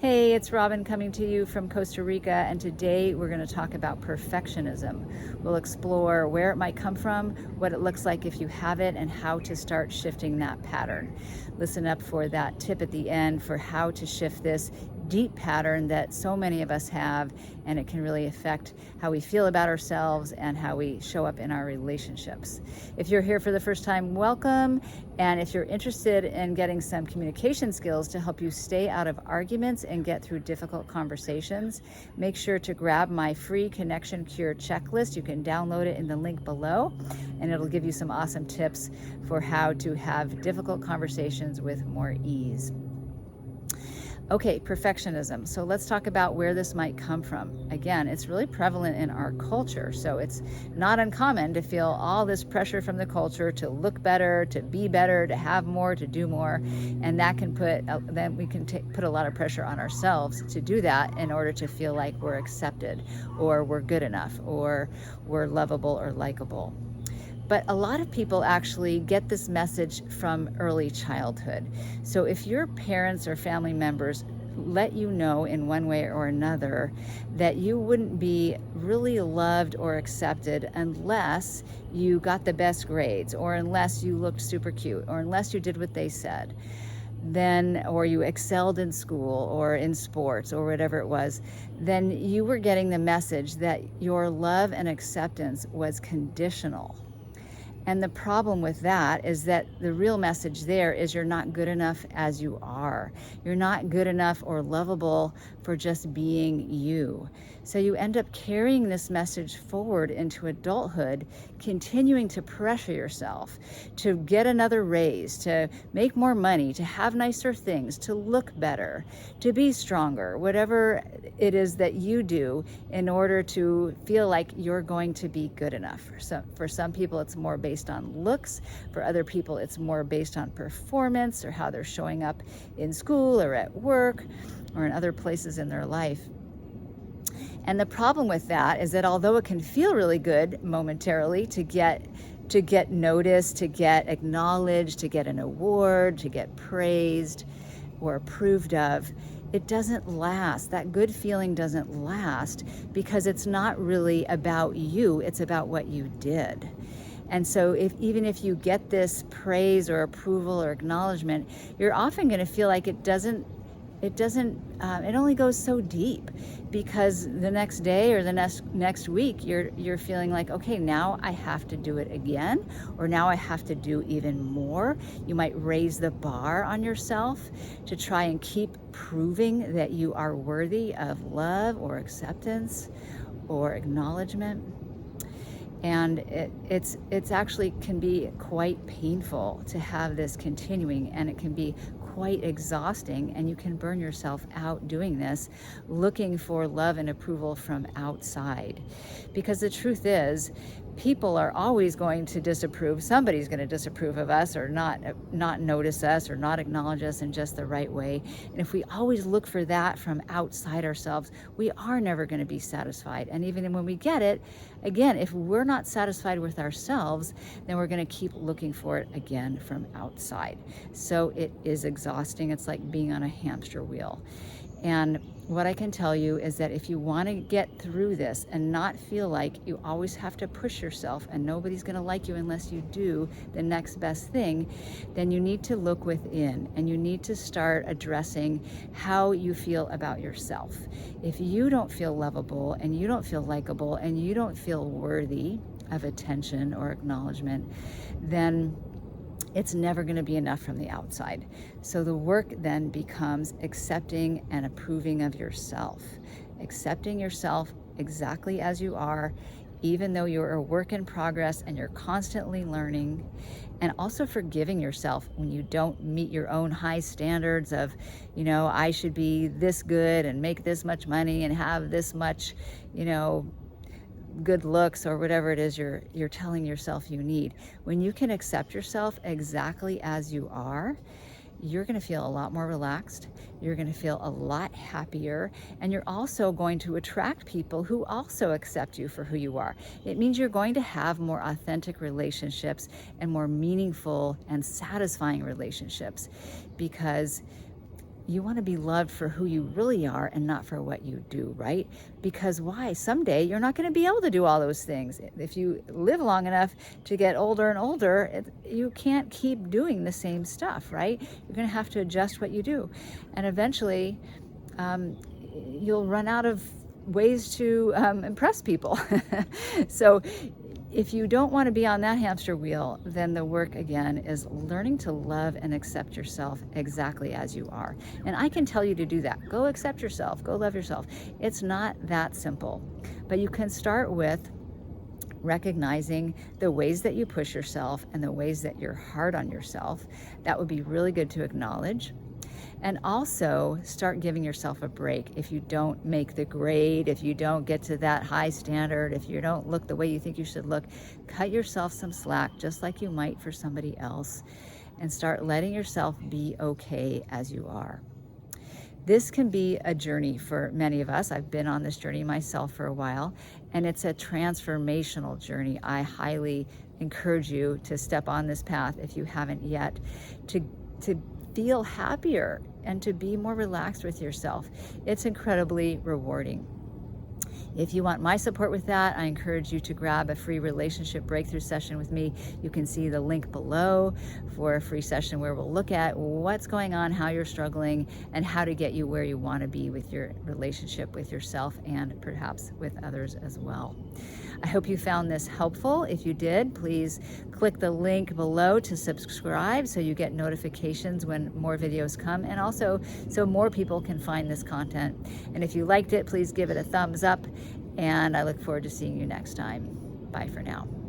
Hey, it's Robin coming to you from Costa Rica, and today we're going to talk about perfectionism. We'll explore where it might come from, what it looks like if you have it, and how to start shifting that pattern. Listen up for that tip at the end for how to shift this deep pattern that so many of us have, and it can really affect how we feel about ourselves and how we show up in our relationships. If you're here for the first time, welcome. And if you're interested in getting some communication skills to help you stay out of arguments and get through difficult conversations, make sure to grab my free Connection Cure checklist. You can download it in the link below, and it'll give you some awesome tips for how to have difficult conversations with more ease. Okay, perfectionism. So let's talk about where this might come from. Again, it's really prevalent in our culture. So it's not uncommon to feel all this pressure from the culture to look better, to be better, to have more, to do more. And that can then we can put a lot of pressure on ourselves to do that in order to feel like we're accepted, or we're good enough, or we're lovable or likable. But a lot of people actually get this message from early childhood. So if your parents or family members let you know in one way or another that you wouldn't be really loved or accepted unless you got the best grades, or unless you looked super cute, or unless you did what they said, or you excelled in school or in sports or whatever it was, then you were getting the message that your love and acceptance was conditional. And the problem with that is that the real message there is you're not good enough as you are. You're not good enough or lovable for just being you. So you end up carrying this message forward into adulthood, continuing to pressure yourself to get another raise, to make more money, to have nicer things, to look better, to be stronger, whatever it is that you do in order to feel like you're going to be good enough. For some people, it's more based on looks. For other people, it's more based on performance or how they're showing up in school or at work or in other places in their life. And the problem with that is that although it can feel really good momentarily to get noticed, to get acknowledged, to get an award, to get praised or approved of, it doesn't last. That good feeling doesn't last because it's not really about you, it's about what you did. And so even if you get this praise or approval or acknowledgement, you're often going to feel like it only goes so deep, because the next day or the next week you're feeling like, okay, now I have to do it again, or now I have to do even more. You might raise the bar on yourself to try and keep proving that you are worthy of love or acceptance or acknowledgement. And it's actually can be quite painful to have this continuing, and it can be quite exhausting, and you can burn yourself out doing this, looking for love and approval from outside. Because the truth is, people are always going to disapprove. Somebody's going to disapprove of us, or not notice us, or not acknowledge us in just the right way. And if we always look for that from outside ourselves, we are never going to be satisfied. And even when we get it, again, if we're not satisfied with ourselves, then we're going to keep looking for it again from outside. So it is exhausting. It's like being on a hamster wheel. And what I can tell you is that if you want to get through this and not feel like you always have to push yourself and nobody's going to like you unless you do the next best thing, then you need to look within, and you need to start addressing how you feel about yourself. If you don't feel lovable, and you don't feel likable, and you don't feel worthy of attention or acknowledgement, then it's never going to be enough from the outside. So the work then becomes accepting and approving of yourself. Accepting yourself exactly as you are, even though you're a work in progress and you're constantly learning. And also forgiving yourself when you don't meet your own high standards of, I should be this good and make this much money and have this much, good looks, or whatever it is you're telling yourself you need. When you can accept yourself exactly as you are, you're going to feel a lot more relaxed. You're going to feel a lot happier, and you're also going to attract people who also accept you for who you are. It means you're going to have more authentic relationships and more meaningful and satisfying relationships, because you want to be loved for who you really are and not for what you do, right? Because why? Someday you're not going to be able to do all those things. If you live long enough to get older and older, you can't keep doing the same stuff, right? You're going to have to adjust what you do. And eventually, you'll run out of ways to impress people. So if you don't want to be on that hamster wheel, then the work again is learning to love and accept yourself exactly as you are. And I can tell you to do that. Go accept yourself, go love yourself. It's not that simple, but you can start with recognizing the ways that you push yourself and the ways that you're hard on yourself. That would be really good to acknowledge. And also start giving yourself a break. If you don't make the grade, if you don't get to that high standard, if you don't look the way you think you should look, cut yourself some slack, just like you might for somebody else, and start letting yourself be okay as you are. This can be a journey for many of us. I've been on this journey myself for a while, and it's a transformational journey. I highly encourage you to step on this path if you haven't yet, to feel happier and to be more relaxed with yourself. It's incredibly rewarding. If you want my support with that, I encourage you to grab a free relationship breakthrough session with me. You can see the link below for a free session where we'll look at what's going on, how you're struggling, and how to get you where you want to be with your relationship with yourself and perhaps with others as well. I hope you found this helpful. If you did, please click the link below to subscribe so you get notifications when more videos come, and also so more people can find this content. And if you liked it, please give it a thumbs up, and I look forward to seeing you next time. Bye for now.